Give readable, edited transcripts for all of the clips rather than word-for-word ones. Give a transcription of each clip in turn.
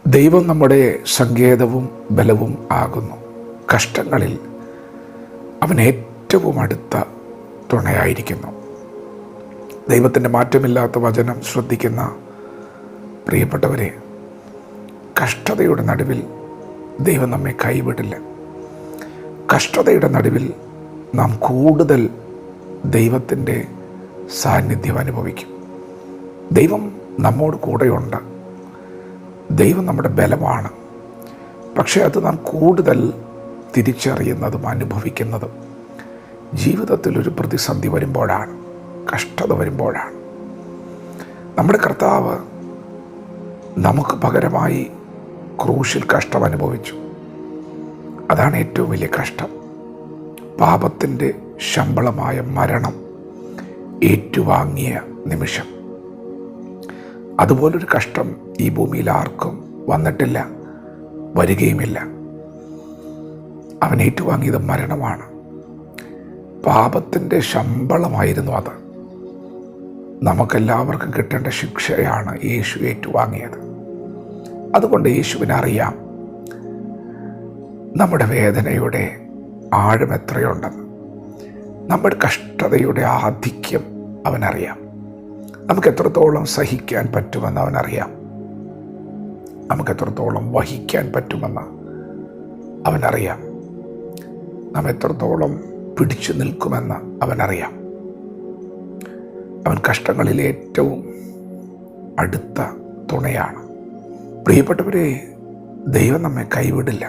ദൈവം നമ്മുടെ സങ്കേതവും ബലവും ആകുന്നു. കഷ്ടങ്ങളിൽ അവൻ ഏറ്റവും അടുത്ത തുണയായിരിക്കുന്നു. ദൈവത്തിൻ്റെ മാറ്റമില്ലാത്ത വചനം ശ്രദ്ധിക്കുന്ന പ്രിയപ്പെട്ടവരെ, കഷ്ടതയുടെ നടുവിൽ ദൈവം നമ്മെ കൈവിടില്ല. കഷ്ടതയുടെ നടുവിൽ നാം കൂടുതൽ ദൈവത്തിൻ്റെ സാന്നിധ്യം അനുഭവിക്കും. ദൈവം നമ്മോട് കൂടെയുണ്ട്. ദൈവം നമ്മുടെ ബലമാണ്. പക്ഷേ അത് നാം കൂടുതൽ തിരിച്ചറിയുന്നതും അനുഭവിക്കുന്നതും ജീവിതത്തിലൊരു പ്രതിസന്ധി വരുമ്പോഴാണ്, കഷ്ടത വരുമ്പോഴാണ്. നമ്മുടെ കർത്താവ് നമുക്ക് പകരമായി ക്രൂശിൽ കഷ്ടം അനുഭവിച്ചു. അതാണ് ഏറ്റവും വലിയ കഷ്ടം. പാപത്തിൻ്റെ ശമ്പളമായ മരണം ഏറ്റുവാങ്ങിയ നിമിഷം. അതുപോലൊരു കഷ്ടം ഈ ഭൂമിയിൽ ആർക്കും വന്നിട്ടില്ല, വരികയുമില്ല. അവൻ ഏറ്റുവാങ്ങിയത് മരണമാണ്. പാപത്തിൻ്റെ ശമ്പളമായിരുന്നു അത്. നമുക്കെല്ലാവർക്കും കിട്ടേണ്ട ശിക്ഷയാണ് യേശു ഏറ്റുവാങ്ങിയത്. അതുകൊണ്ട് യേശുവിനറിയാം നമ്മുടെ വേദനയുടെ ആഴം എത്രയുണ്ടെന്ന്. നമ്മുടെ കഷ്ടതയുടെ ആധിക്യം അവനറിയാം. നമുക്ക് എത്രത്തോളം സഹിക്കാൻ പറ്റുമെന്ന് അവനറിയാം. നമുക്ക് എത്രത്തോളം വഹിക്കാൻ പറ്റുമെന്ന് അവനറിയാം. നാം എത്രത്തോളം പിടിച്ചു നിൽക്കുമെന്ന് അവനറിയാം. അവൻ കഷ്ടങ്ങളിൽ ഏറ്റവും അടുത്ത തുണയാണ്. പ്രിയപ്പെട്ടവരെ, ദൈവം നമ്മെ കൈവിടില്ല.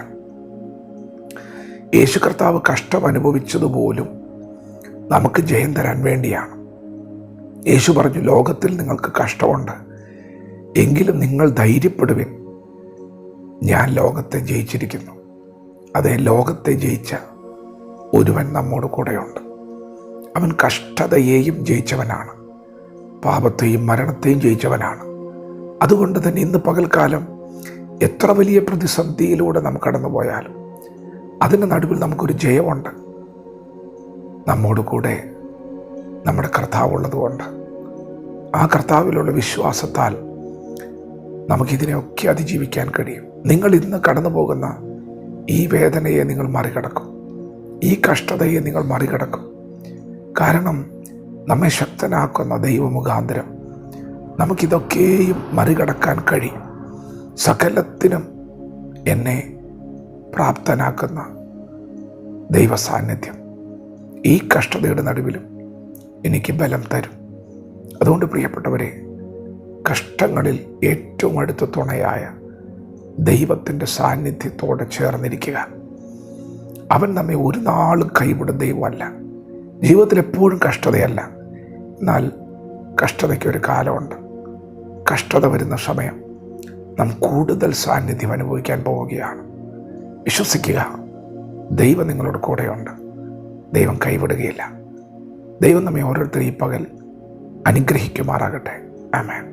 യേശു കർത്താവ് കഷ്ടം അനുഭവിച്ചതുപോലും നമുക്ക് ജയം തരാൻ വേണ്ടിയാണ്. യേശു പറഞ്ഞു, ലോകത്തിൽ നിങ്ങൾക്ക് കഷ്ടമുണ്ട്, എങ്കിലും നിങ്ങൾ ധൈര്യപ്പെടുവിൻ, ഞാൻ ലോകത്തെ ജയിച്ചിരിക്കുന്നു. അതേ, ലോകത്തെ ജയിച്ച ഒരുവൻ നമ്മോട് കൂടെയുണ്ട്. അവൻ കഷ്ടതയെയും ജയിച്ചവനാണ്, പാപത്തെയും മരണത്തെയും ജയിച്ചവനാണ്. അതുകൊണ്ട് തന്നെ ഇന്ന് പകൽക്കാലം എത്ര വലിയ പ്രതിസന്ധിയിലൂടെ നാം കടന്നു പോയാലും അതിൻ്റെ നടുവിൽ നമുക്കൊരു ജയമുണ്ട്. നമ്മോട് കൂടെ നമ്മുടെ കർത്താവുള്ളതുകൊണ്ട്, ആ കർത്താവിലുള്ള വിശ്വാസത്താൽ നമുക്കിതിനെയൊക്കെ അതിജീവിക്കാൻ കഴിയും. നിങ്ങൾ ഇന്ന് കടന്നു പോകുന്ന ഈ വേദനയെ നിങ്ങൾ മറികടക്കും, ഈ കഷ്ടതയെ നിങ്ങൾ മറികടക്കും. കാരണം നമ്മെ ശക്തനാക്കുന്ന ദൈവമുഖാന്തരം നമുക്കിതൊക്കെയും മറികടക്കാൻ കഴിയും. സകലത്തിനും എന്നെ പ്രാപ്തനാക്കുന്ന ദൈവസാന്നിധ്യം ഈ കഷ്ടതയുടെ നടുവിലും എനിക്ക് ബലം തരും. അതുകൊണ്ട് പ്രിയപ്പെട്ടവരെ, കഷ്ടങ്ങളിൽ ഏറ്റവും അടുത്ത തുണയായ ദൈവത്തിൻ്റെ സാന്നിധ്യത്തോടെ ചേർന്നിരിക്കുക. അവൻ നമ്മെ ഒരു നാളും കൈവിടുന്ന ദൈവമല്ല. ജീവിതത്തിൽ എപ്പോഴും കഷ്ടതയല്ല, എന്നാൽ കഷ്ടതയ്ക്കൊരു കാലമുണ്ട്. കഷ്ടത വരുന്ന സമയം നാം കൂടുതൽ സാന്നിധ്യം അനുഭവിക്കാൻ പോവുകയാണ്. വിശ്വസിക്കുക, ദൈവം നിങ്ങളോട് കൂടെയുണ്ട്. ദൈവം കൈവിടുകയില്ല. ദൈവം നമ്മെ ഓരോരുത്തരും ഈ പകൽ അനുഗ്രഹിക്കുമാറാകട്ടെ. ആമേൻ.